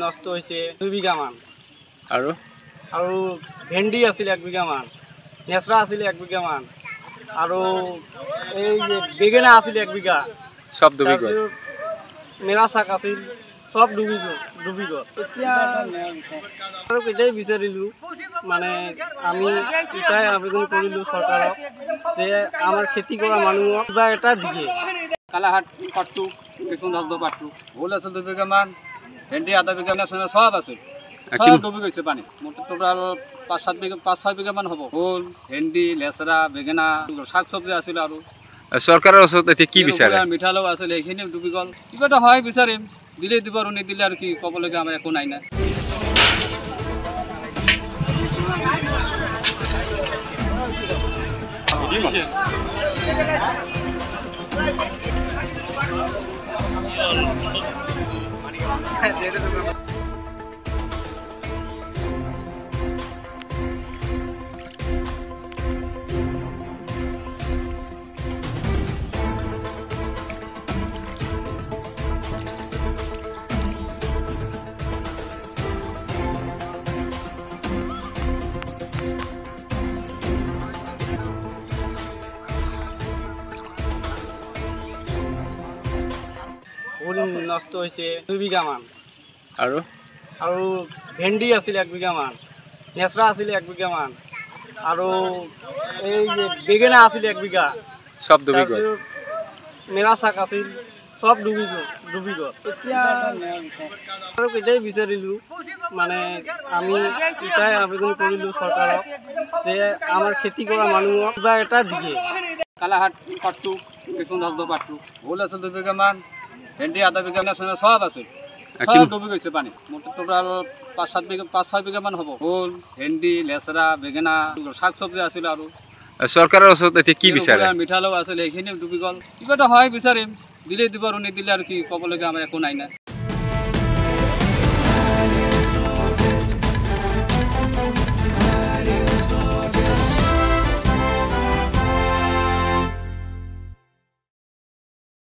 নষ্ট হয়েছে 2 বিঘা মান আৰু ভেন্ডি আছিল 1 বিঘা মান, নেচৰা আছিল 1 বিঘা মান, আৰু এই যে বেগেনা আছিল 1 বিঘা, সব ডুবি গ'ল। মেৰা শাক আছিল সব ডুবি গ'ল। এতিয়া আৰু এটাই বিচাৰিলোঁ, মানে আমি এটাই আবেদন কৰিলোঁ চৰকাৰক যে আমাৰ খেতি কৰা মানুহক কিবা এটা দিয়ে। কালাহাট পাট্টু কিছুমান 10 পাট্টু ভুল আছিল 2 বিঘা মান, ভেন্দি আধা বিঘা নেচরা সব আছে, সব ডুবি গৈছে পানী। টোটাল 5-6 বিঘা মান হ'ব। ভুল, ভেন্দি, লেচৰা, বেঙেনা, শাক চব্জি আছিল। আৰু চৰকাৰৰ ওচৰত এতিয়া কি বিচাৰে? মিঠালও আছিল, সেইখিনিও ডুবি গ'ল। কিবা এটা হয় বিচাৰিম, দিলে দিব আৰু নিদিলে আৰু কি ক'বলগীয়া আমাৰ একো নাই না। নষ্ট হয়েছে 2 বিঘা মান, আৰু ভেন্ডি আছিল 1 বিঘা মান, নেচৰা আছিল 1 বিঘা মান, আৰু এই যে বেগেনা আছিল 1 বিঘা, সব ডুবি গ'ল। মেরা শাক আছিল সব ডুবি গ'ল। এতিয়া আৰু এটাই বিচাৰিলোঁ, মানে আমি এটাই আবেদন কৰিলোঁ চৰকাৰক যে আমাৰ খেতি কৰা মানুহক কিবা এটা দিয়ে। কালাহাট পাট্টু কিছুমান 10 পাট্টু ভুল আছিল 2 বিঘা মান, ভেন্দি আধা বিঘা নেচরা সব আছে, সব ডুবি গৈছে পানী। টোটাল 5-6 বিঘা মান হ'ব। ভুল, ভেন্দি, লেচৰা, বেঙেনা, শাক চব্জি আছিল। আৰু চৰকাৰৰ ওচৰত এতিয়া কি বিচাৰে? মিঠালও আছিল, সেইখিনিও ডুবি গ'ল। কিবা এটা হয় বিচাৰিম, দিলে দিব আৰু নিদিলে আৰু কি ক'বলগীয়া আমাৰ একো নাই না।